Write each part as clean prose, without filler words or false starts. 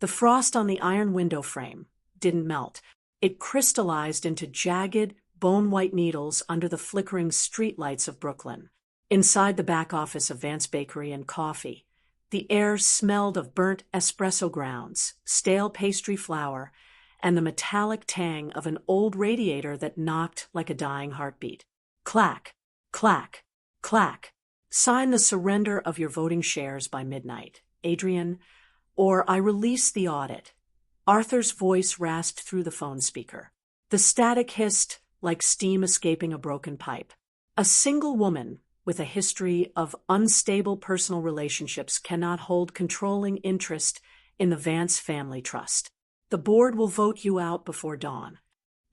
The frost on the iron window frame didn't melt. It crystallized into jagged, bone-white needles under the flickering streetlights of Brooklyn. Inside the back office of Vance Bakery and Coffee, the air smelled of burnt espresso grounds, stale pastry flour, and the metallic tang of an old radiator that knocked like a dying heartbeat. Clack, clack, clack. Sign the surrender of your voting shares by midnight, Adrian, or I release the audit. Arthur's voice rasped through the phone speaker. The static hissed like steam escaping a broken pipe. A single woman with a history of unstable personal relationships cannot hold controlling interest in the Vance Family Trust. The board will vote you out before dawn.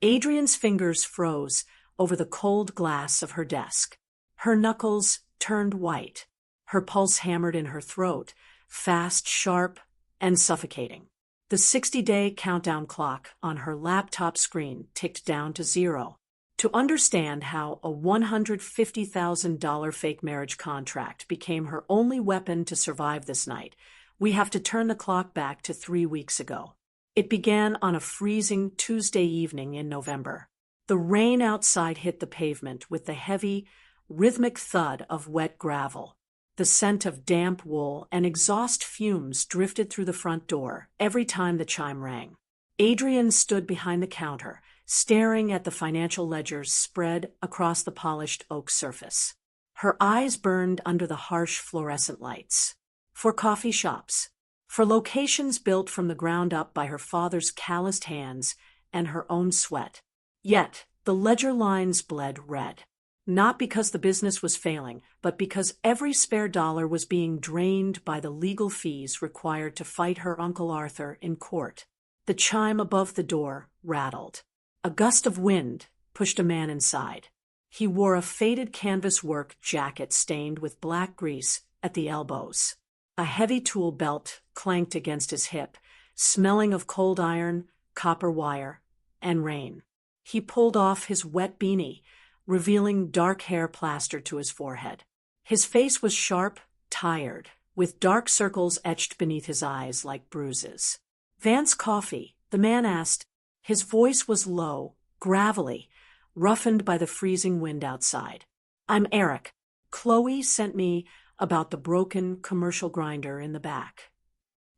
Adrian's fingers froze over the cold glass of her desk. Her knuckles turned white. Her pulse hammered in her throat, fast, sharp, and suffocating. The 60-day countdown clock on her laptop screen ticked down to 0. To understand how a $150,000 fake marriage contract became her only weapon to survive this night, we have to turn the clock back to 3 weeks ago. It began on a freezing Tuesday evening in November. The rain outside hit the pavement with the heavy, rhythmic thud of wet gravel. The scent of damp wool and exhaust fumes drifted through the front door every time the chime rang. Adrian stood behind the counter, staring at the financial ledgers spread across the polished oak surface. Her eyes burned under the harsh fluorescent lights. For coffee shops. For locations built from the ground up by her father's calloused hands and her own sweat. Yet, the ledger lines bled red. Not because the business was failing, but because every spare dollar was being drained by the legal fees required to fight her Uncle Arthur in court. The chime above the door rattled. A gust of wind pushed a man inside. He wore a faded canvas work jacket stained with black grease at the elbows. A heavy tool belt clanked against his hip, smelling of cold iron, copper wire, and rain. He pulled off his wet beanie, revealing dark hair plastered to his forehead. His face was sharp, tired, with dark circles etched beneath his eyes like bruises. "Vance Coffee?" the man asked. His voice was low, gravelly, roughened by the freezing wind outside. "I'm Eric. Chloe sent me about the broken commercial grinder in the back."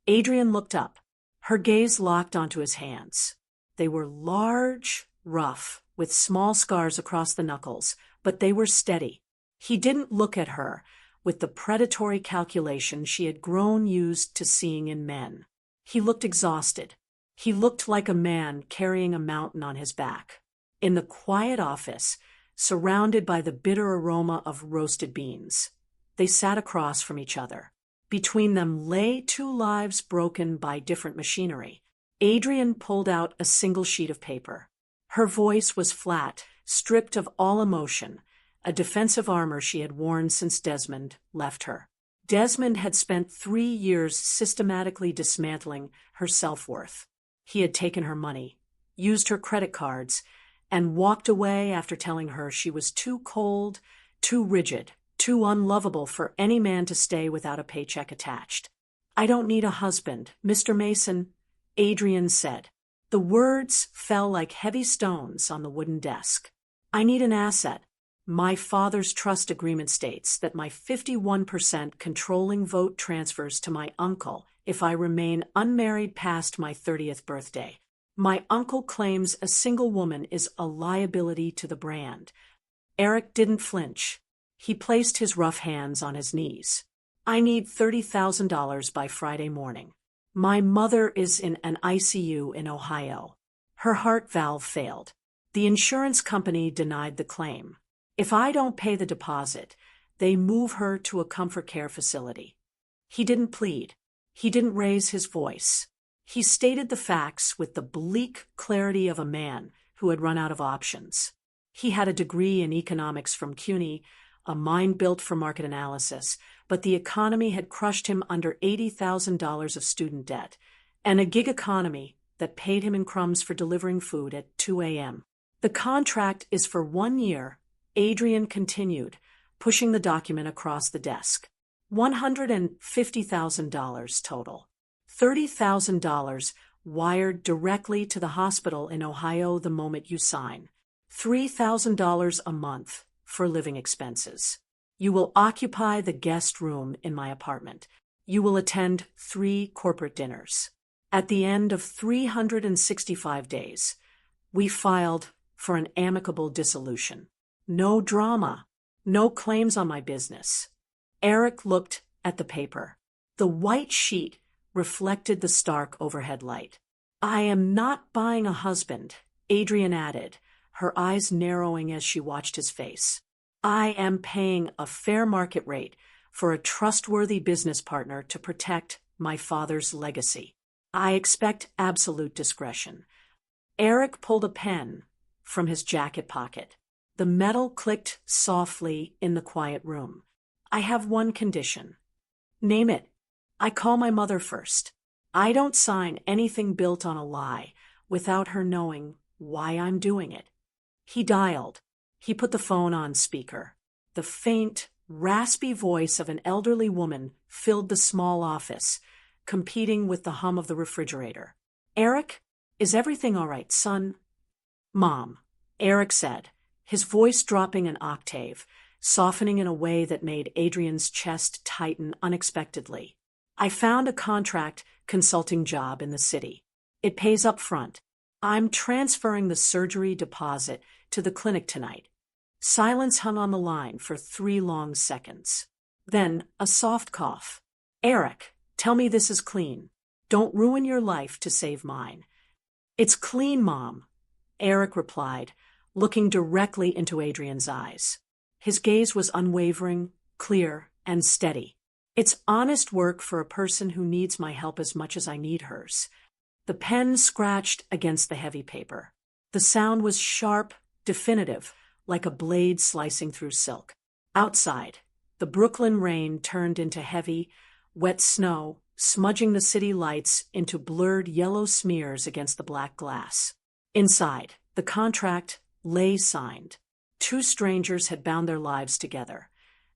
Adrian looked up. Her gaze locked onto his hands. They were large, rough, with small scars across the knuckles, but they were steady. He didn't look at her with the predatory calculation she had grown used to seeing in men. He looked exhausted. He looked like a man carrying a mountain on his back. In the quiet office, surrounded by the bitter aroma of roasted beans, they sat across from each other. Between them lay 2 lives broken by different machinery. Adrian pulled out a single sheet of paper. Her voice was flat, stripped of all emotion, a defensive armor she had worn since Desmond left her. Desmond had spent 3 years systematically dismantling her self-worth. He had taken her money, used her credit cards, and walked away after telling her she was too cold, too rigid, too unlovable for any man to stay without a paycheck attached. "I don't need a husband, Mr. Mason," Adrian said. The words fell like heavy stones on the wooden desk. "I need an asset. My father's trust agreement states that my 51% controlling vote transfers to my uncle if I remain unmarried past my 30th birthday. My uncle claims a single woman is a liability to the brand." Eric didn't flinch. He placed his rough hands on his knees. "I need $30,000 by Friday morning. My mother is in an ICU in Ohio. Her heart valve failed. The insurance company denied the claim. If I don't pay the deposit, they move her to a comfort care facility." He didn't plead. He didn't raise his voice. He stated the facts with the bleak clarity of a man who had run out of options. He had a degree in economics from CUNY, a mind built for market analysis, but the economy had crushed him under $80,000 of student debt, and a gig economy that paid him in crumbs for delivering food at 2 a.m. "The contract is for 1 year, Adrian continued, pushing the document across the desk. $150,000 total. $30,000 wired directly to the hospital in Ohio the moment you sign. $3,000 a month for living expenses. You will occupy the guest room in my apartment. You will attend 3 corporate dinners. At the end of 365 days, we filed for an amicable dissolution. No drama. No claims on my business. Eric looked at the paper. The white sheet reflected the stark overhead light. I am not buying a husband, Adrian added, her eyes narrowing as she watched his face. I am paying a fair market rate for a trustworthy business partner to protect my father's legacy. I expect absolute discretion. Eric pulled a pen from his jacket pocket. The metal clicked softly in the quiet room. I have one condition. Name it. I call my mother first. I don't sign anything built on a lie without her knowing why I'm doing it. He dialed. He put the phone on speaker. The faint, raspy voice of an elderly woman filled the small office, competing with the hum of the refrigerator. Eric, is everything all right, son? Mom, Eric said, his voice dropping an octave, softening in a way that made Adrian's chest tighten unexpectedly. I found a contract consulting job in the city. It pays up front. I'm transferring the surgery deposit to the clinic tonight. Silence hung on the line for 3 long seconds. Then a soft cough. Eric, tell me this is clean. Don't ruin your life to save mine. It's clean, Mom, Eric replied, looking directly into Adrian's eyes. His gaze was unwavering, clear, and steady. It's honest work for a person who needs my help as much as I need hers. The pen scratched against the heavy paper. The sound was sharp, definitive, like a blade slicing through silk. Outside, the Brooklyn rain turned into heavy, wet snow, smudging the city lights into blurred yellow smears against the black glass. Inside, the contract lay signed. 2 strangers had bound their lives together,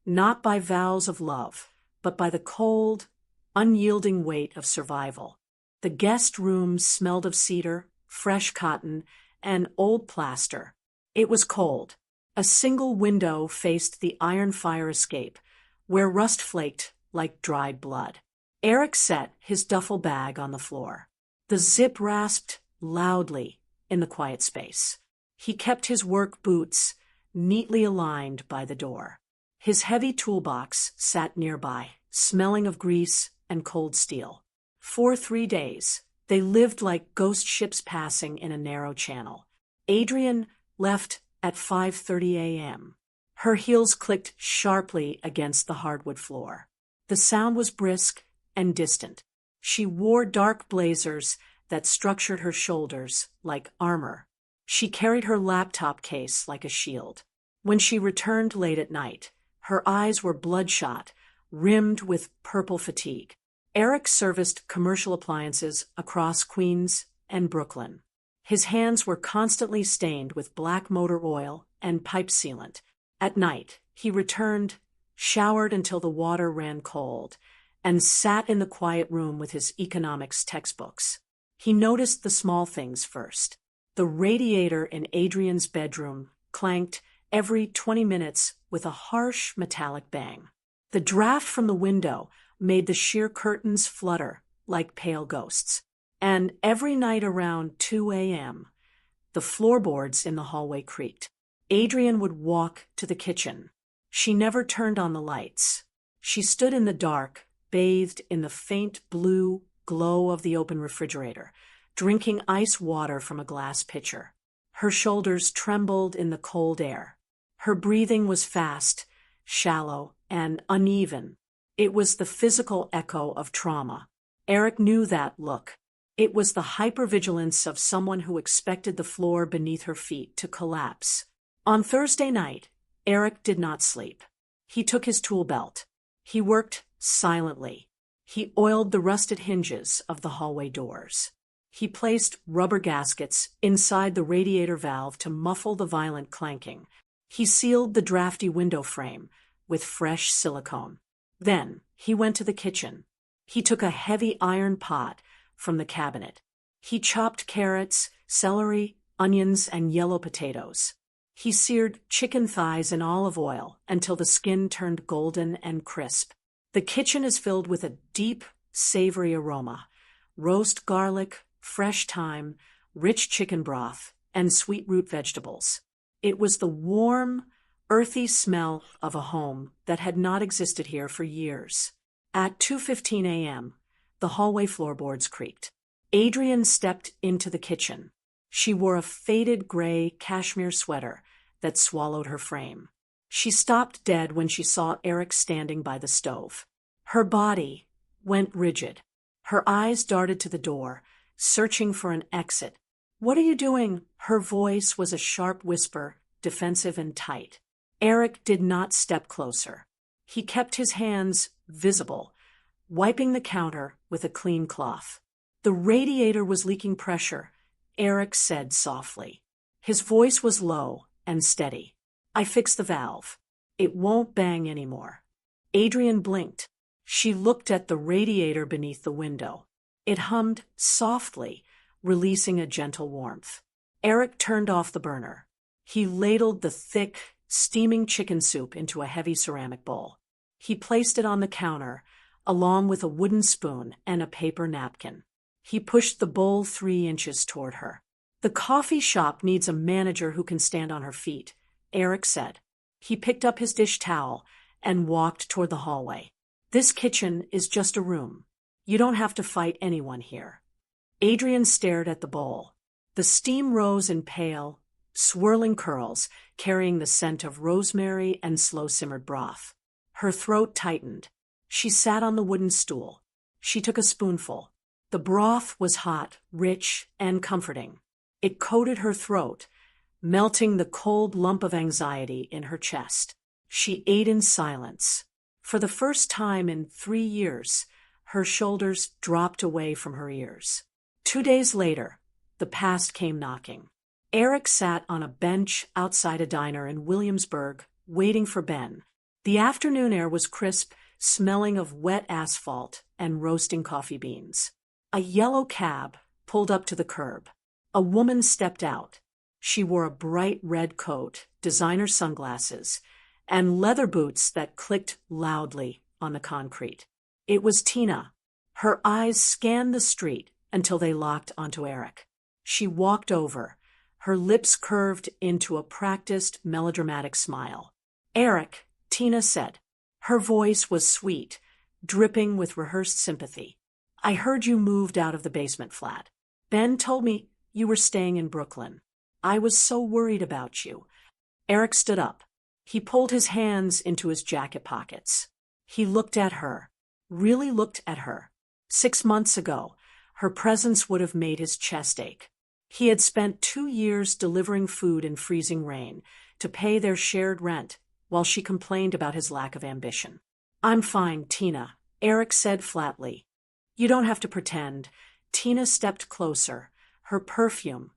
not by vows of love, but by the cold, unyielding weight of survival. The guest room smelled of cedar, fresh cotton, and old plaster. It was cold. A single window faced the iron fire escape, where rust flaked like dried blood. Eric set his duffel bag on the floor. The zip rasped loudly in the quiet space. He kept his work boots neatly aligned by the door. His heavy toolbox sat nearby, smelling of grease and cold steel. For 3 days, they lived like ghost ships passing in a narrow channel. Adrian left at 5:30 a.m. Her heels clicked sharply against the hardwood floor. The sound was brisk and distant. She wore dark blazers that structured her shoulders like armor. She carried her laptop case like a shield. When she returned late at night, her eyes were bloodshot, rimmed with purple fatigue. Eric serviced commercial appliances across Queens and Brooklyn. His hands were constantly stained with black motor oil and pipe sealant. At night, he returned, showered until the water ran cold, and sat in the quiet room with his economics textbooks. He noticed the small things first. The radiator in Adrian's bedroom clanked every 20 minutes with a harsh metallic bang. The draft from the window made the sheer curtains flutter like pale ghosts. And every night around 2 a.m., the floorboards in the hallway creaked. Adrian would walk to the kitchen. She never turned on the lights. She stood in the dark, bathed in the faint blue glow of the open refrigerator, drinking ice water from a glass pitcher. Her shoulders trembled in the cold air. Her breathing was fast, shallow, and uneven. It was the physical echo of trauma. Eric knew that look. It was the hypervigilance of someone who expected the floor beneath her feet to collapse. On Thursday night, Eric did not sleep. He took his tool belt. He worked silently. He oiled the rusted hinges of the hallway doors. He placed rubber gaskets inside the radiator valve to muffle the violent clanking. He sealed the drafty window frame with fresh silicone. Then he went to the kitchen. He took a heavy iron pot from the cabinet. He chopped carrots, celery, onions, and yellow potatoes. He seared chicken thighs in olive oil until the skin turned golden and crisp. The kitchen is filled with a deep, savory aroma: roast garlic, fresh thyme, rich chicken broth, and sweet root vegetables. It was the warm, earthy smell of a home that had not existed here for years. At 2:15 a.m., the hallway floorboards creaked. Adrian stepped into the kitchen. She wore a faded gray cashmere sweater that swallowed her frame. She stopped dead when she saw Eric standing by the stove. Her body went rigid. Her eyes darted to the door, searching for an exit. "What are you doing?" Her voice was a sharp whisper, defensive and tight. Eric did not step closer. He kept his hands visible, wiping the counter with a clean cloth. "The radiator was leaking pressure," Eric said softly. His voice was low and steady. "I fixed the valve. It won't bang anymore." Adrian blinked. She looked at the radiator beneath the window. It hummed softly, releasing a gentle warmth. Eric turned off the burner. He ladled the thick, steaming chicken soup into a heavy ceramic bowl. He placed it on the counter, along with a wooden spoon and a paper napkin. He pushed the bowl 3 inches toward her. "The coffee shop needs a manager who can stand on her feet," Eric said. He picked up his dish towel and walked toward the hallway. "This kitchen is just a room. You don't have to fight anyone here." Adrian stared at the bowl. The steam rose in pale, swirling curls, carrying the scent of rosemary and slow-simmered broth. Her throat tightened. She sat on the wooden stool. She took a spoonful. The broth was hot, rich, and comforting. It coated her throat, melting the cold lump of anxiety in her chest. She ate in silence. For the first time in 3 years, her shoulders dropped away from her ears. 2 days later, the past came knocking. Eric sat on a bench outside a diner in Williamsburg, waiting for Ben. The afternoon air was crisp, smelling of wet asphalt and roasting coffee beans. A yellow cab pulled up to the curb. A woman stepped out. She wore a bright red coat, designer sunglasses, and leather boots that clicked loudly on the concrete. It was Tina. Her eyes scanned the street until they locked onto Eric. She walked over, her lips curved into a practiced, melodramatic smile. "Eric," Tina said. Her voice was sweet, dripping with rehearsed sympathy. "I heard you moved out of the basement flat. Ben told me you were staying in Brooklyn. I was so worried about you." Eric stood up. He pulled his hands into his jacket pockets. He looked at her, really looked at her. 6 months ago, her presence would have made his chest ache. He had spent 2 years delivering food in freezing rain to pay their shared rent while she complained about his lack of ambition. "I'm fine, Tina," Eric said flatly. "You don't have to pretend." Tina stepped closer, her perfume,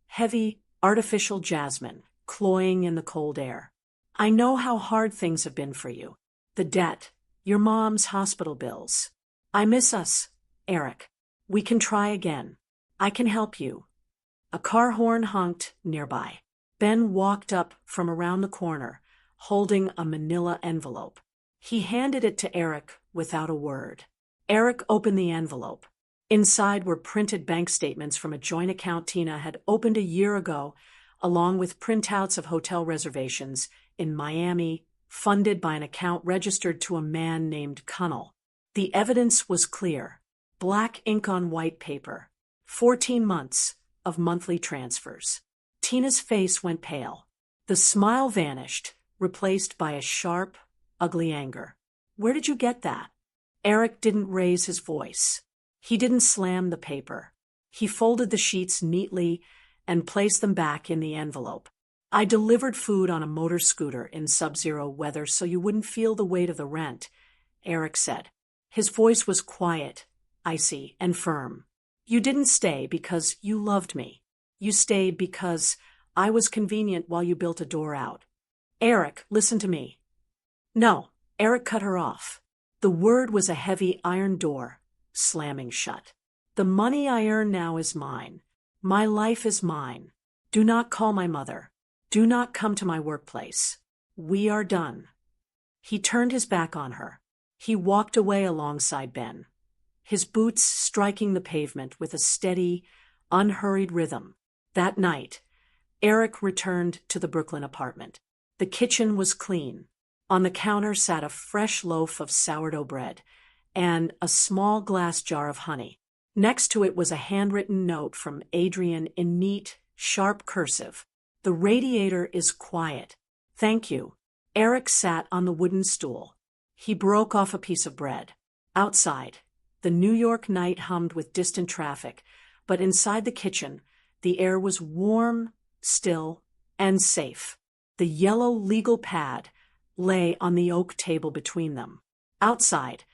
heavy, artificial jasmine, cloying in the cold air. "I know how hard things have been for you. The debt, your mom's hospital bills. I miss us, Eric. We can try again. I can help you." A car horn honked nearby. Ben walked up from around the corner, holding a manila envelope. He handed it to Eric without a word. Eric opened the envelope. Inside were printed bank statements from a joint account Tina had opened a year ago, along with printouts of hotel reservations in Miami, funded by an account registered to a man named Cunnell. The evidence was clear. Black ink on white paper. 14 months of monthly transfers. Tina's face went pale. The smile vanished, replaced by a sharp, ugly anger. "Where did you get that?" Eric didn't raise his voice. He didn't slam the paper. He folded the sheets neatly and placed them back in the envelope. "I delivered food on a motor scooter in sub-zero weather so you wouldn't feel the weight of the rent," Eric said. His voice was quiet, icy, and firm. "You didn't stay because you loved me. You stayed because I was convenient while you built a door out." "Eric, listen to me." "No," Eric cut her off. The word was a heavy iron door, slamming shut. The money I earn now is mine. My life is mine. Do not call my mother. Do not come to my workplace. We are done. He turned his back on her. He walked away alongside Ben, his boots striking the pavement with a steady, unhurried rhythm. That night, Eric returned to the Brooklyn apartment. The kitchen was clean. On the counter sat a fresh loaf of sourdough bread and a small glass jar of honey. Next to it was a handwritten note from Adrian in neat, sharp cursive. The radiator is quiet. Thank you. Eric sat on the wooden stool. He broke off a piece of bread. Outside, the New York night hummed with distant traffic, but inside the kitchen, the air was warm, still, and safe. The yellow legal pad lay on the oak table between them. Outside,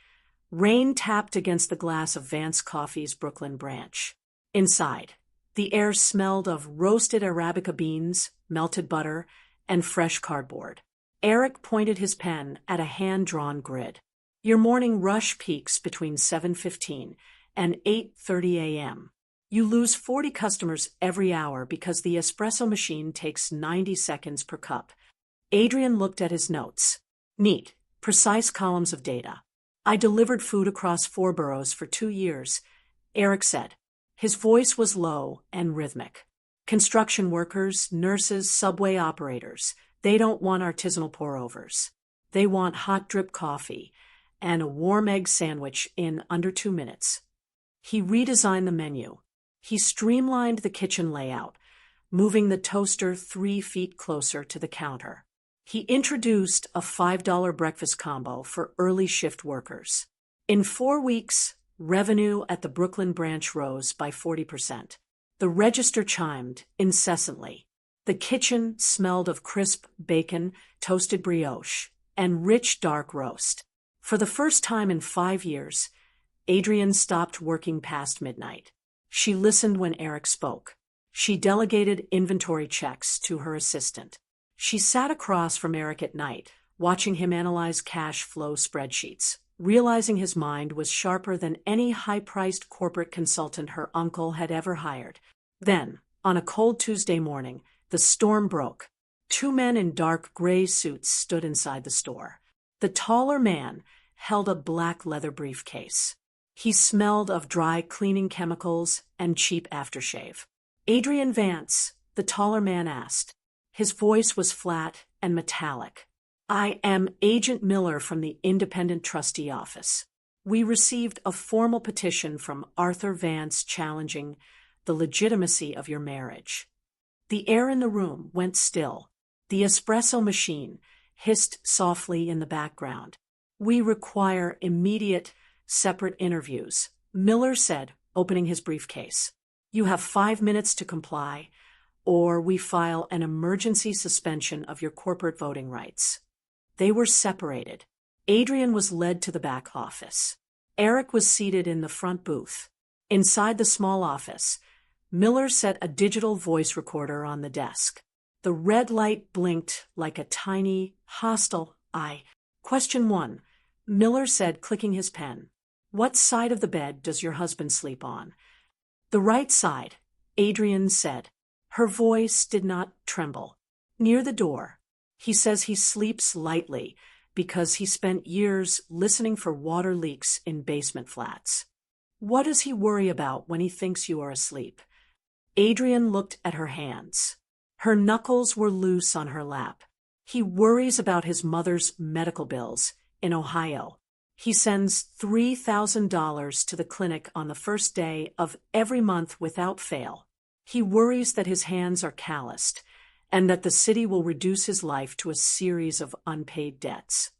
rain tapped against the glass of Vance Coffee's Brooklyn branch. Inside, the air smelled of roasted Arabica beans, melted butter, and fresh cardboard. Eric pointed his pen at a hand-drawn grid. Your morning rush peaks between 7:15 and 8:30 a.m. You lose 40 customers every hour because the espresso machine takes 90 seconds per cup. Adrian looked at his notes. Neat, precise columns of data. I delivered food across 4 boroughs for 2 years, Eric said. His voice was low and rhythmic. Construction workers, nurses, subway operators, they don't want artisanal pour-overs. They want hot drip coffee and a warm egg sandwich in under 2 minutes. He redesigned the menu. He streamlined the kitchen layout, moving the toaster 3 feet closer to the counter. He introduced a $5 breakfast combo for early shift workers. In 4 weeks, revenue at the Brooklyn branch rose by 40%. The register chimed incessantly. The kitchen smelled of crisp bacon, toasted brioche, and rich dark roast. For the first time in 5 years, Adrian stopped working past midnight. She listened when Eric spoke. She delegated inventory checks to her assistant. She sat across from Eric at night, watching him analyze cash flow spreadsheets, realizing his mind was sharper than any high-priced corporate consultant her uncle had ever hired. Then, on a cold Tuesday morning, the storm broke. 2 men in dark gray suits stood inside the store. The taller man held a black leather briefcase. He smelled of dry cleaning chemicals and cheap aftershave. Adrian Vance, the taller man asked. His voice was flat and metallic. I am Agent Miller from the Independent Trustee Office. We received a formal petition from Arthur Vance challenging the legitimacy of your marriage. The air in the room went still. The espresso machine hissed softly in the background. We require immediate, separate interviews, Miller said, opening his briefcase. You have 5 minutes to comply, or we file an emergency suspension of your corporate voting rights. They were separated. Adrian was led to the back office. Eric was seated in the front booth. Inside the small office, Miller set a digital voice recorder on the desk. The red light blinked like a tiny, hostile eye. Question 1, Miller said, clicking his pen. What side of the bed does your husband sleep on? The right side, Adrian said. Her voice did not tremble. Near the door. He says he sleeps lightly because he spent years listening for water leaks in basement flats. What does he worry about when he thinks you are asleep? Adrian looked at her hands. Her knuckles were loose on her lap. He worries about his mother's medical bills in Ohio. He sends $3,000 to the clinic on the first day of every month without fail. He worries that his hands are calloused and that the city will reduce his life to a series of unpaid debts.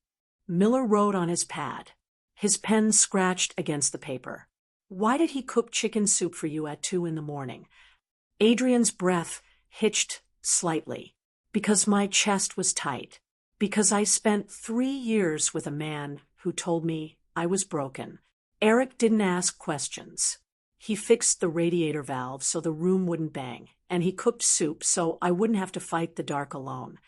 Miller wrote on his pad. His pen scratched against the paper. Why did he cook chicken soup for you at 2 a.m? Adrian's breath hitched slightly. Because my chest was tight. Because I spent 3 years with a man who told me I was broken. Eric didn't ask questions. He fixed the radiator valve so the room wouldn't bang, and he cooked soup so I wouldn't have to fight the dark alone.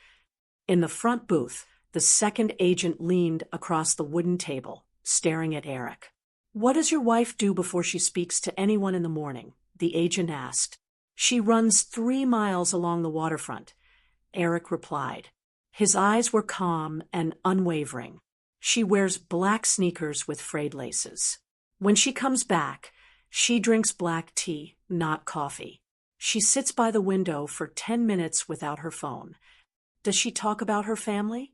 In the front booth, the second agent leaned across the wooden table, staring at Eric. "What does your wife do before she speaks to anyone in the morning?" the agent asked. "She runs 3 miles along the waterfront," Eric replied. His eyes were calm and unwavering. "She wears black sneakers with frayed laces. When she comes back, she drinks black tea, not coffee. She sits by the window for 10 minutes without her phone. Does she talk about her family?"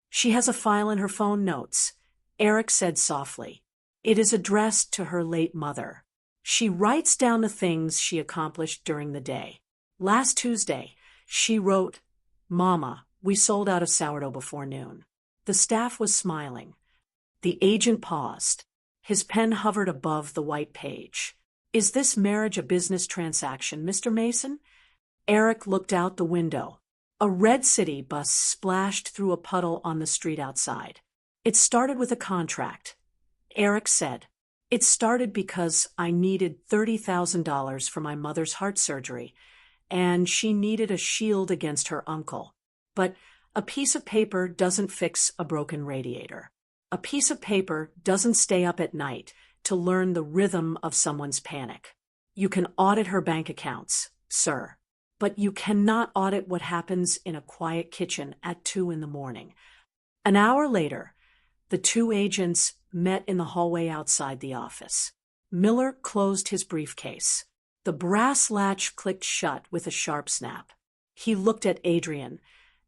"She has a file in her phone notes," Eric said softly. "It is addressed to her late mother. She writes down the things she accomplished during the day. Last Tuesday, she wrote, 'Mama, we sold out of sourdough before noon.'" The staff was smiling. The agent paused. His pen hovered above the white page. "Is this marriage a business transaction, Mr. Mason?" Eric looked out the window. A red city bus splashed through a puddle on the street outside. "It started with a contract," Eric said. "It started because I needed $30,000 for my mother's heart surgery, and she needed a shield against her uncle. But a piece of paper doesn't fix a broken radiator. A piece of paper doesn't stay up at night to learn the rhythm of someone's panic. You can audit her bank accounts, sir, but you cannot audit what happens in a quiet kitchen at 2 in the morning." An hour later, the two agents met in the hallway outside the office. Miller closed his briefcase. The brass latch clicked shut with a sharp snap. He looked at Adrian,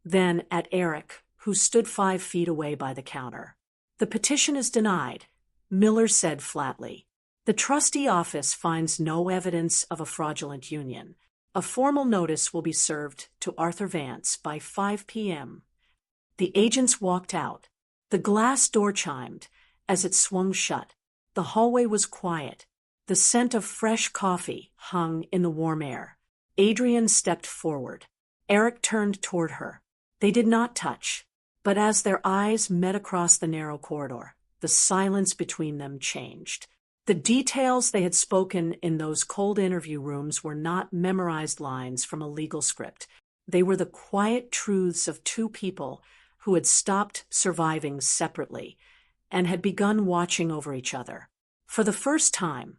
then at Eric, who stood 5 feet away by the counter. "The petition is denied," Miller said flatly. "The trustee office finds no evidence of a fraudulent union. A formal notice will be served to Arthur Vance by 5 p.m. The agents walked out. The glass door chimed as it swung shut. The hallway was quiet. The scent of fresh coffee hung in the warm air. Adrian stepped forward. Eric turned toward her. They did not touch, but as their eyes met across the narrow corridor, the silence between them changed. The details they had spoken in those cold interview rooms were not memorized lines from a legal script. They were the quiet truths of two people who had stopped surviving separately and had begun watching over each other. For the first time,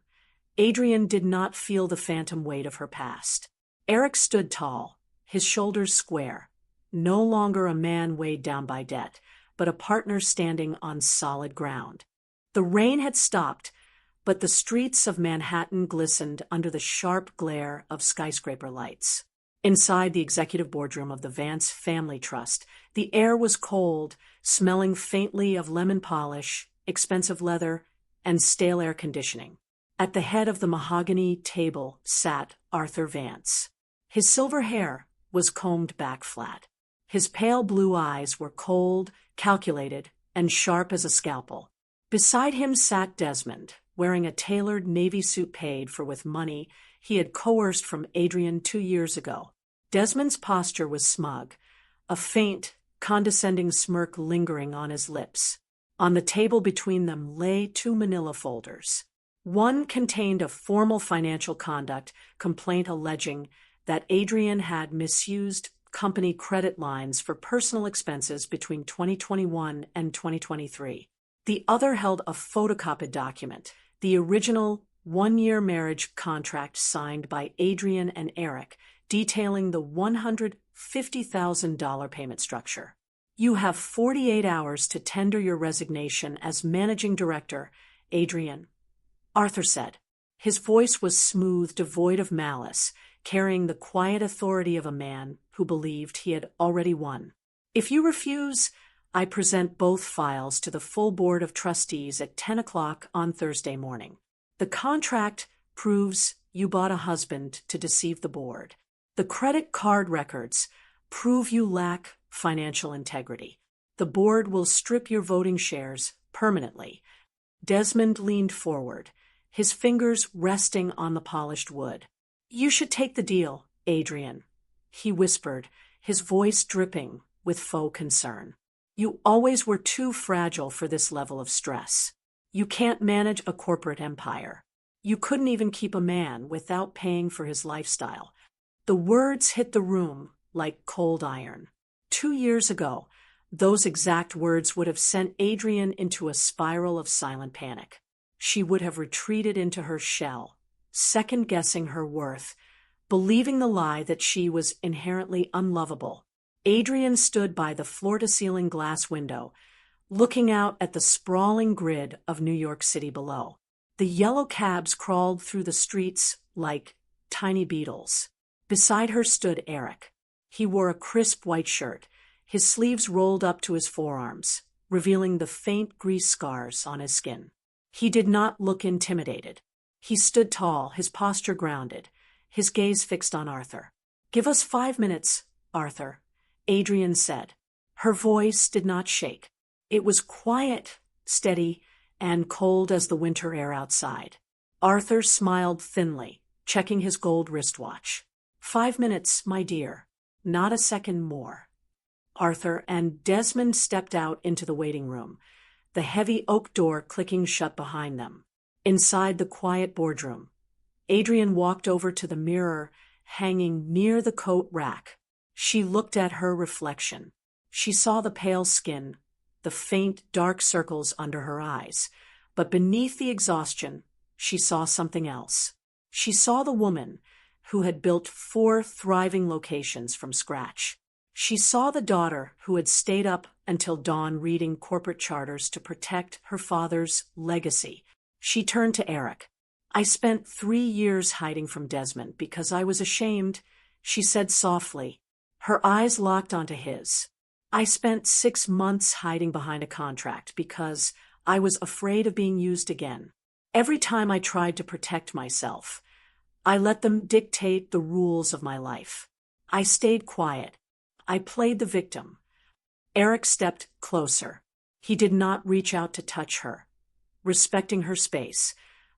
Adrian did not feel the phantom weight of her past. Eric stood tall, his shoulders square, no longer a man weighed down by debt, but a partner standing on solid ground. The rain had stopped, but the streets of Manhattan glistened under the sharp glare of skyscraper lights. Inside the executive boardroom of the Vance Family Trust, the air was cold, smelling faintly of lemon polish, expensive leather, and stale air conditioning. At the head of the mahogany table sat Arthur Vance. His silver hair was combed back flat. His pale blue eyes were cold, calculated, and sharp as a scalpel. Beside him sat Desmond, wearing a tailored navy suit paid for with money he had coerced from Adrian 2 years ago. Desmond's posture was smug, a faint, condescending smirk lingering on his lips. On the table between them lay 2 manila folders. One contained a formal financial conduct complaint alleging that Adrian had misused company credit lines for personal expenses between 2021 and 2023. The other held a photocopied document, the original 1-year marriage contract signed by Adrian and Eric, detailing the $150,000 payment structure. "You have 48 hours to tender your resignation as managing director, Adrian," Arthur said. His voice was smooth, devoid of malice, carrying the quiet authority of a man who believed he had already won. "If you refuse, I present both files to the full board of trustees at 10 o'clock on Thursday morning. The contract proves you bought a husband to deceive the board. The credit card records prove you lack financial integrity. The board will strip your voting shares permanently." Desmond leaned forward, his fingers resting on the polished wood. "You should take the deal, Adrian," he whispered, his voice dripping with faux concern. "You always were too fragile for this level of stress. You can't manage a corporate empire. You couldn't even keep a man without paying for his lifestyle." The words hit the room like cold iron. 2 years ago, Those exact words would have sent Adrian into a spiral of silent panic. She would have retreated into her shell, second-guessing her worth, believing the lie that she was inherently unlovable. Adrian stood by the floor-to-ceiling glass window, looking out at the sprawling grid of New York City below. The yellow cabs crawled through the streets like tiny beetles. Beside her stood Eric. He wore a crisp white shirt, his sleeves rolled up to his forearms, revealing the faint grease scars on his skin. He did not look intimidated. He stood tall, his posture grounded, his gaze fixed on Arthur. "Give us 5 minutes, Arthur," Adrian said. Her voice did not shake. It was quiet, steady, and cold as the winter air outside. Arthur smiled thinly, checking his gold wristwatch. 5 minutes, my dear. Not a second more." Arthur and Desmond stepped out into the waiting room, the heavy oak door clicking shut behind them. Inside the quiet boardroom, Adrian walked over to the mirror hanging near the coat rack. She looked at her reflection. She saw the pale skin, the faint, dark circles under her eyes, but beneath the exhaustion, she saw something else. She saw the woman who had built 4 thriving locations from scratch. She saw the daughter who had stayed up until dawn reading corporate charters to protect her father's legacy. She turned to Eric. "I spent 3 years hiding from Desmond because I was ashamed," she said softly. Her eyes locked onto his. "I spent 6 months hiding behind a contract because I was afraid of being used again. Every time I tried to protect myself, I let them dictate the rules of my life. I stayed quiet. I played the victim." Eric stepped closer. He did not reach out to touch her, respecting her space,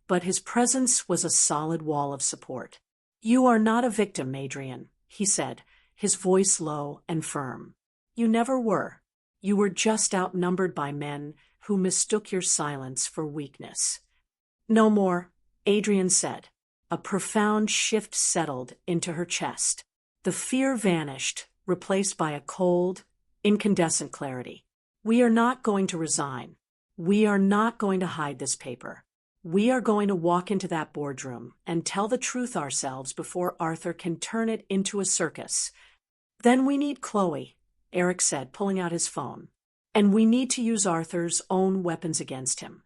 but his presence was a solid wall of support. "You are not a victim, Adrian," he said, his voice low and firm. "You never were. You were just outnumbered by men who mistook your silence for weakness." "No more," Adrian said. A profound shift settled into her chest. The fear vanished, replaced by a cold, incandescent clarity. "We are not going to resign. We are not going to hide this paper. We are going to walk into that boardroom and tell the truth ourselves before Arthur can turn it into a circus. Then we need Chloe," Eric said, pulling out his phone. "And we need to use Arthur's own weapons against him."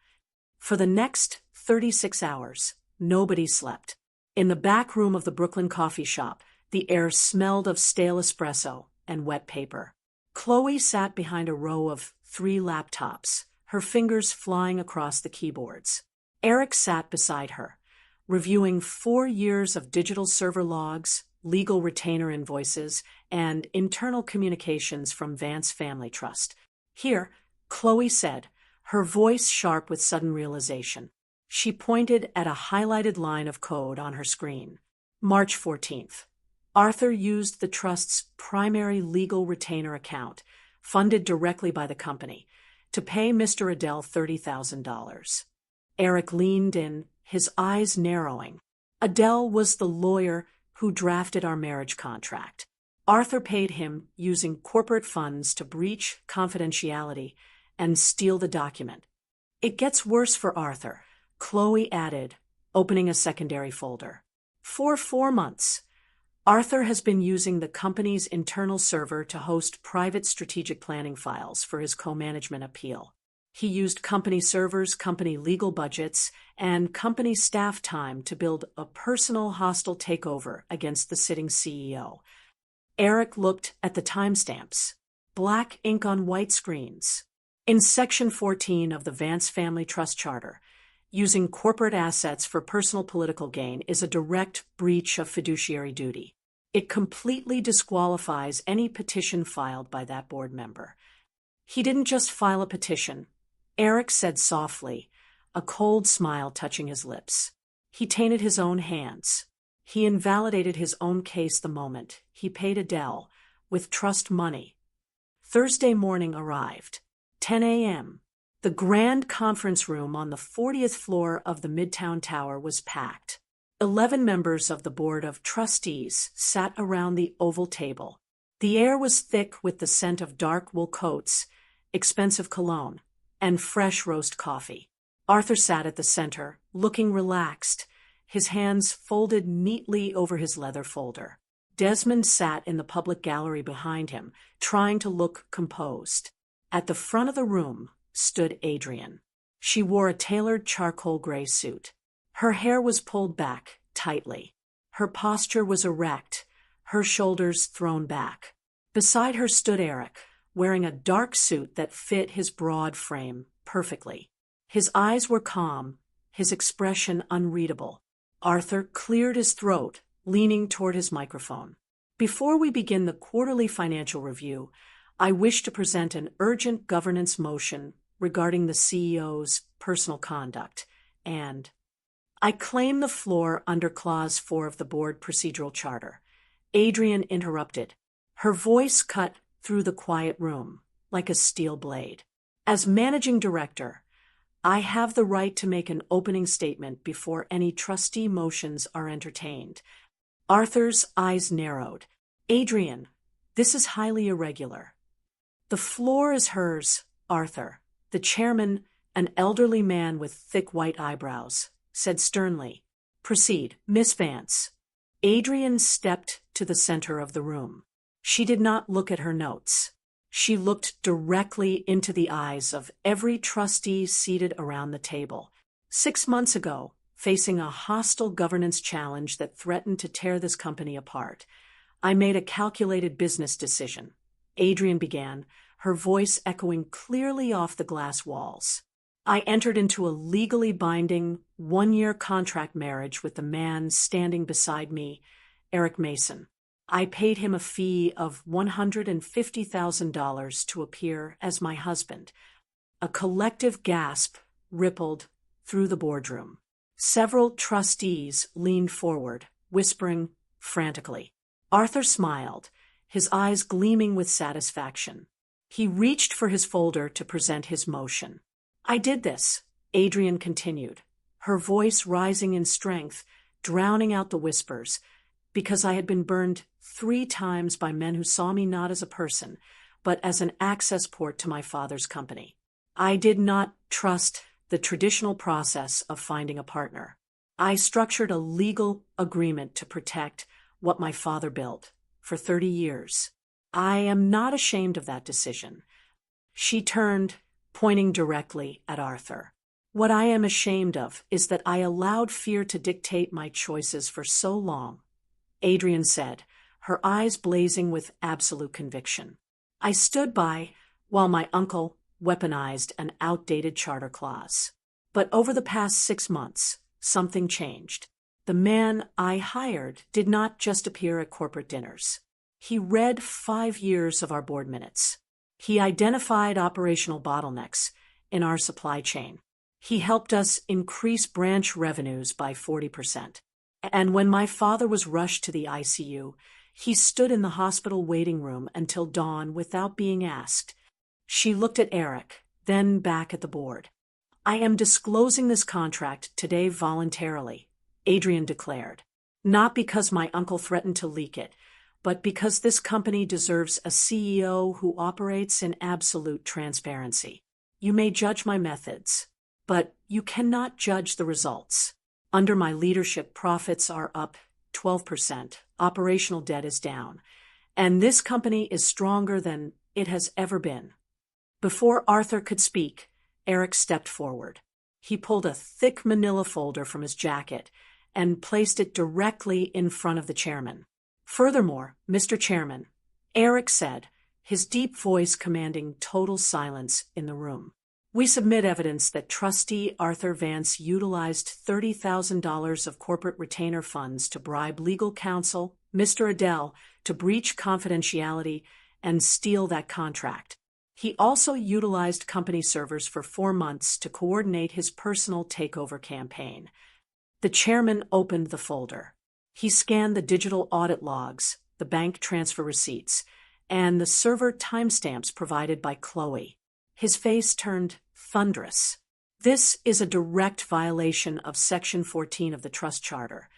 For the next 36 hours, nobody slept. In the back room of the Brooklyn coffee shop, the air smelled of stale espresso and wet paper. Chloe sat behind a row of 3 laptops, her fingers flying across the keyboards. Eric sat beside her, reviewing 4 years of digital server logs, legal retainer invoices, and internal communications from Vance Family Trust. "Here," Chloe said, her voice sharp with sudden realization. She pointed at a highlighted line of code on her screen. March 14th. Arthur used the trust's primary legal retainer account, funded directly by the company, to pay Mr. Adele $30,000. Eric leaned in, his eyes narrowing. "Adele was the lawyer who drafted our marriage contract. Arthur paid him using corporate funds to breach confidentiality and steal the document. It gets worse for Arthur," Chloe added, opening a secondary folder. "For 4 months, Arthur has been using the company's internal server to host private strategic planning files for his co-management appeal. He used company servers, company legal budgets, and company staff time to build a personal hostile takeover against the sitting CEO." Eric looked at the timestamps. Black ink on white screens. In Section 14 of the Vance Family Trust Charter, using corporate assets for personal political gain is a direct breach of fiduciary duty. It completely disqualifies any petition filed by that board member. "He didn't just file a petition," Eric said softly, a cold smile touching his lips. "He tainted his own hands. He invalidated his own case the moment he paid Adele with trust money." Thursday morning arrived. 10 a.m. The grand conference room on the 40th floor of the Midtown Tower was packed. 11 members of the Board of Trustees sat around the oval table. The air was thick with the scent of dark wool coats, expensive cologne, and fresh roast coffee. Arthur sat at the center, looking relaxed, his hands folded neatly over his leather folder. Desmond sat in the public gallery behind him, trying to look composed. At the front of the room stood Adrian. She wore a tailored charcoal gray suit. Her hair was pulled back tightly. Her posture was erect, her shoulders thrown back. Beside her stood Eric, wearing a dark suit that fit his broad frame perfectly. His eyes were calm, his expression unreadable. Arthur cleared his throat, leaning toward his microphone. Before we begin the quarterly financial review, I wish to present an urgent governance motion regarding the CEO's personal conduct, and I claim the floor under Clause 4 of the Board Procedural Charter. Adrian interrupted. Her voice cut through the quiet room like a steel blade. As managing director, I have the right to make an opening statement before any trustee motions are entertained. Arthur's eyes narrowed. Adrian, this is highly irregular. The floor is hers, Arthur. The chairman, an elderly man with thick white eyebrows, said sternly, "Proceed, Miss Vance." Adrian stepped to the center of the room. She did not look at her notes. She looked directly into the eyes of every trustee seated around the table. 6 months ago, facing a hostile governance challenge that threatened to tear this company apart, I made a calculated business decision. Adrian began, her voice echoing clearly off the glass walls. I entered into a legally binding 1-year contract marriage with the man standing beside me, Eric Mason. I paid him a fee of $150,000 to appear as my husband. A collective gasp rippled through the boardroom. Several trustees leaned forward, whispering frantically. Arthur smiled, his eyes gleaming with satisfaction. He reached for his folder to present his motion. I did this, Adrian continued, her voice rising in strength, drowning out the whispers, because I had been burned 3 times by men who saw me not as a person, but as an access port to my father's company. I did not trust the traditional process of finding a partner. I structured a legal agreement to protect what my father built for 30 years. I am not ashamed of that decision. She turned, pointing directly at Arthur. What I am ashamed of is that I allowed fear to dictate my choices for so long, Adrian said, her eyes blazing with absolute conviction. I stood by while my uncle weaponized an outdated charter clause. But over the past 6 months, something changed. The man I hired did not just appear at corporate dinners. He read 5 years of our board minutes. He identified operational bottlenecks in our supply chain. He helped us increase branch revenues by 40%. And when my father was rushed to the ICU, he stood in the hospital waiting room until dawn without being asked. She looked at Eric, then back at the board. I am disclosing this contract today voluntarily, Adrian declared. Not because my uncle threatened to leak it, but because this company deserves a CEO who operates in absolute transparency. You may judge my methods, but you cannot judge the results. Under my leadership, profits are up 12%, operational debt is down, and this company is stronger than it has ever been. Before Arthur could speak, Eric stepped forward. He pulled a thick manila folder from his jacket and placed it directly in front of the chairman. Furthermore, Mr. Chairman, Eric said, his deep voice commanding total silence in the room. We submit evidence that trustee Arthur Vance utilized $30,000 of corporate retainer funds to bribe legal counsel, Mr. Adele, to breach confidentiality and steal that contract. He also utilized company servers for 4 months to coordinate his personal takeover campaign. The chairman opened the folder. He scanned the digital audit logs, the bank transfer receipts, and the server timestamps provided by Chloe. His face turned thunderous. This is a direct violation of Section 14 of the Trust Charter,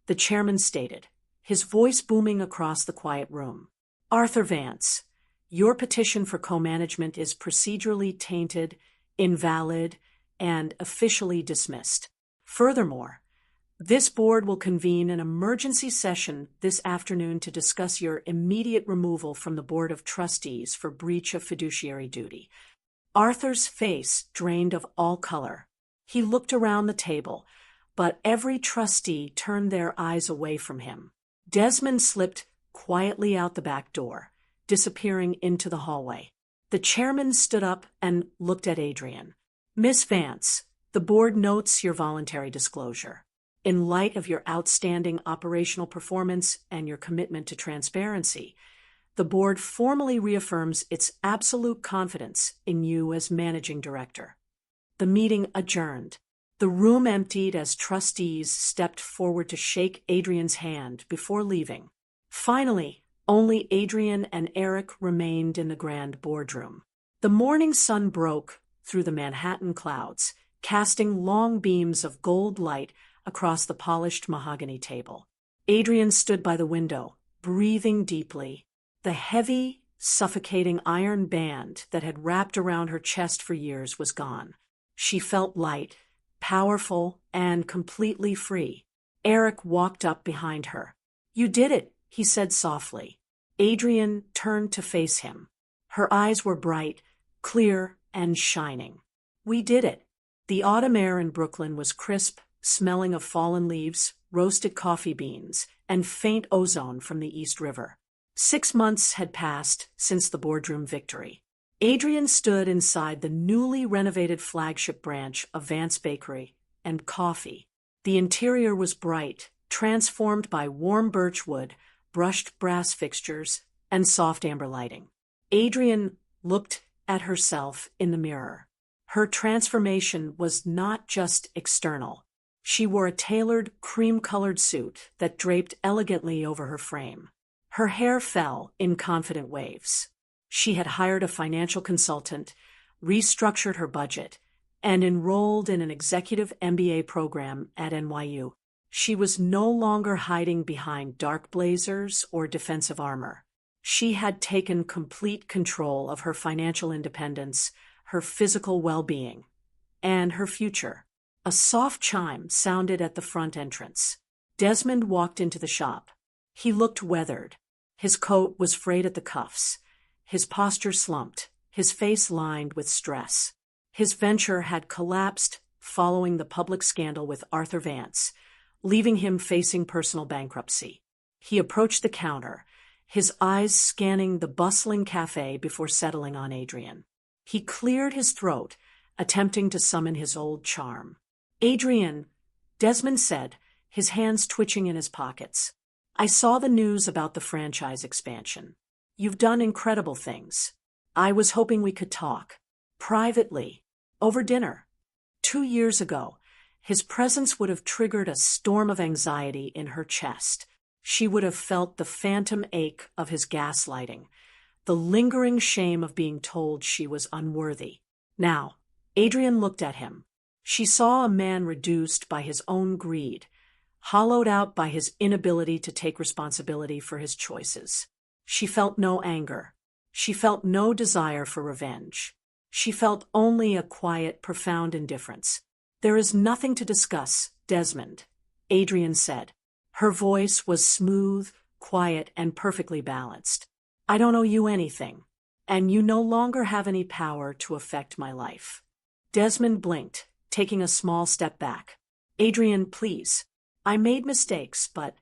the chairman stated, his voice booming across the quiet room. Arthur Vance, your petition for co-management is procedurally tainted, invalid, and officially dismissed. Furthermore, this board will convene an emergency session this afternoon to discuss your immediate removal from the Board of Trustees for breach of fiduciary duty. Arthur's face drained of all color. He looked around the table, but every trustee turned their eyes away from him. Desmond slipped quietly out the back door, disappearing into the hallway. The chairman stood up and looked at Adrian. Miss Vance, the board notes your voluntary disclosure. In light of your outstanding operational performance and your commitment to transparency, the board formally reaffirms its absolute confidence in you as managing director. The meeting adjourned. The room emptied as trustees stepped forward to shake Adrian's hand before leaving. Finally, only Adrian and Eric remained in the grand boardroom. The morning sun broke through the Manhattan clouds, casting long beams of gold light across the polished mahogany table. Adrian stood by the window, breathing deeply. The heavy, suffocating iron band that had wrapped around her chest for years was gone. She felt light, powerful, and completely free. Eric walked up behind her. "You did it," he said softly. Adrian turned to face him. Her eyes were bright, clear, and shining. "We did it." The autumn air in Brooklyn was crisp, smelling of fallen leaves, roasted coffee beans, and faint ozone from the East River. 6 months had passed since the boardroom victory. Adrian stood inside the newly renovated flagship branch of Vance Bakery and Coffee. The interior was bright, transformed by warm birch wood, brushed brass fixtures, and soft amber lighting. Adrian looked at herself in the mirror. Her transformation was not just external. She wore a tailored, cream-colored suit that draped elegantly over her frame. Her hair fell in confident waves. She had hired a financial consultant, restructured her budget, and enrolled in an executive MBA program at NYU. She was no longer hiding behind dark blazers or defensive armor. She had taken complete control of her financial independence, her physical well-being, and her future. A soft chime sounded at the front entrance. Desmond walked into the shop. He looked weathered. His coat was frayed at the cuffs. His posture slumped, his face lined with stress. His venture had collapsed following the public scandal with Arthur Vance, leaving him facing personal bankruptcy. He approached the counter, his eyes scanning the bustling cafe before settling on Adrian. He cleared his throat, attempting to summon his old charm. "Adrian," Desmond said, his hands twitching in his pockets. "I saw the news about the franchise expansion. You've done incredible things. I was hoping we could talk. Privately. Over dinner." 2 years ago, his presence would have triggered a storm of anxiety in her chest. She would have felt the phantom ache of his gaslighting, the lingering shame of being told she was unworthy. Now, Adrian looked at him. She saw a man reduced by his own greed, hollowed out by his inability to take responsibility for his choices. She felt no anger. She felt no desire for revenge. She felt only a quiet, profound indifference. "There is nothing to discuss, Desmond," Adrian said. Her voice was smooth, quiet, and perfectly balanced. "I don't owe you anything, and you no longer have any power to affect my life." Desmond blinked, taking a small step back. "Adrian, please. I made mistakes, but—"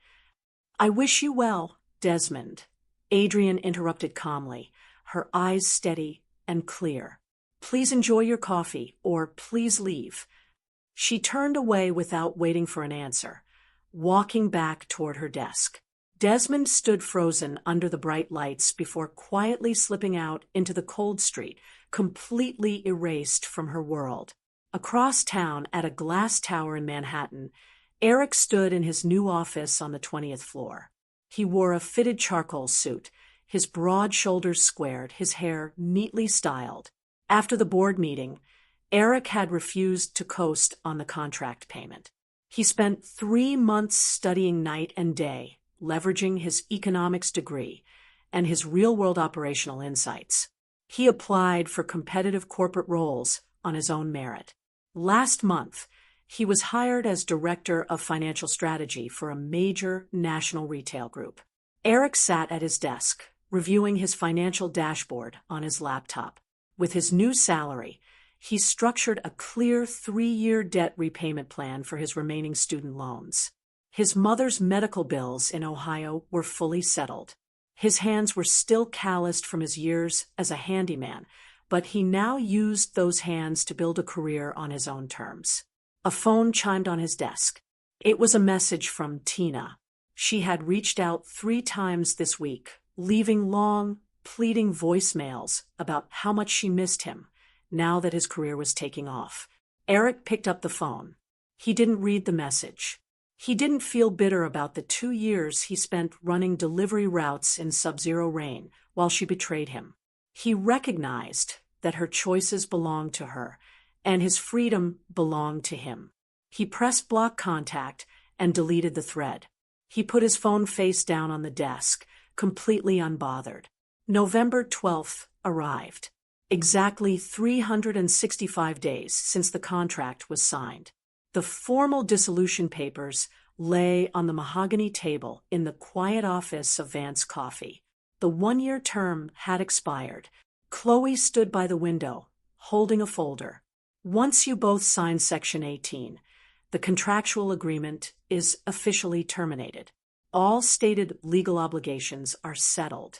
"I wish you well, Desmond," Adrian interrupted calmly, her eyes steady and clear. "Please enjoy your coffee, or please leave." She turned away without waiting for an answer, walking back toward her desk. Desmond stood frozen under the bright lights before quietly slipping out into the cold street, completely erased from her world. Across town, at a glass tower in Manhattan, Eric stood in his new office on the 20th floor. He wore a fitted charcoal suit, his broad shoulders squared, his hair neatly styled. After the board meeting, Eric had refused to coast on the contract payment. He spent 3 months studying night and day, leveraging his economics degree, and his real-world operational insights. He applied for competitive corporate roles on his own merit. Last month, he was hired as Director of Financial Strategy for a major national retail group. Eric sat at his desk, reviewing his financial dashboard on his laptop. With his new salary, he structured a clear 3-year debt repayment plan for his remaining student loans. His mother's medical bills in Ohio were fully settled. His hands were still calloused from his years as a handyman, but he now used those hands to build a career on his own terms. A phone chimed on his desk. It was a message from Tina. She had reached out 3 times this week, leaving long, pleading voicemails about how much she missed him now that his career was taking off. Eric picked up the phone. He didn't read the message. He didn't feel bitter about the 2 years he spent running delivery routes in sub-zero rain while she betrayed him. He recognized that her choices belonged to her, and his freedom belonged to him. He pressed block contact and deleted the thread. He put his phone face down on the desk, completely unbothered. November 12th arrived. Exactly 365 days since the contract was signed. The formal dissolution papers lay on the mahogany table in the quiet office of Vance Coffee. The 1-year term had expired. Chloe stood by the window, holding a folder. Once you both sign Section 18, the contractual agreement is officially terminated. All stated legal obligations are settled.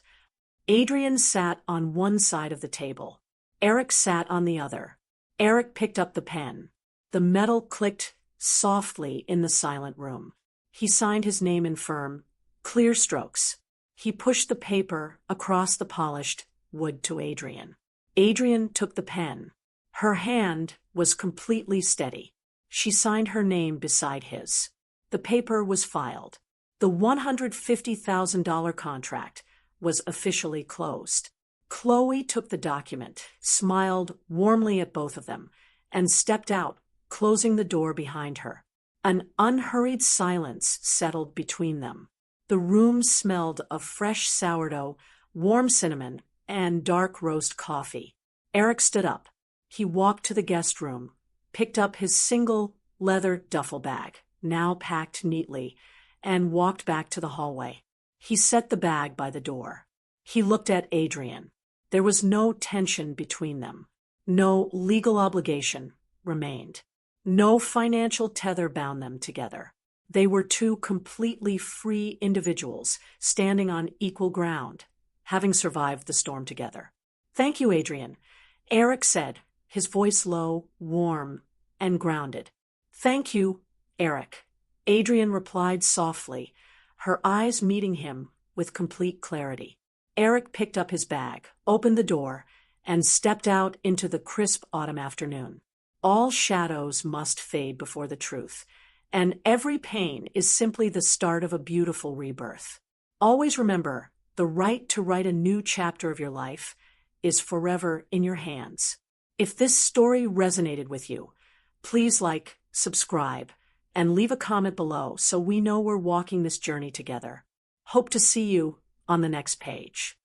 Adrian sat on one side of the table. Eric sat on the other. Eric picked up the pen. The metal clicked softly in the silent room. He signed his name in firm, clear strokes. He pushed the paper across the polished wood to Adrian. Adrian took the pen. Her hand was completely steady. She signed her name beside his. The paper was filed. The $150,000 contract was officially closed. Chloe took the document, smiled warmly at both of them, and stepped out, closing the door behind her. An unhurried silence settled between them. The room smelled of fresh sourdough, warm cinnamon, and dark roast coffee. Eric stood up. He walked to the guest room, picked up his single leather duffel bag, now packed neatly, and walked back to the hallway. He set the bag by the door. He looked at Adrian. There was no tension between them. No legal obligation remained. No financial tether bound them together. They were 2 completely free individuals standing on equal ground, having survived the storm together. "Thank you, Adrian," Eric said, his voice low, warm, and grounded. "Thank you, Eric," Adrian replied softly, her eyes meeting him with complete clarity. Eric picked up his bag, opened the door, and stepped out into the crisp autumn afternoon. All shadows must fade before the truth, and every pain is simply the start of a beautiful rebirth. Always remember, the right to write a new chapter of your life is forever in your hands. If this story resonated with you, please like, subscribe, and leave a comment below so we know we're walking this journey together. Hope to see you on the next page.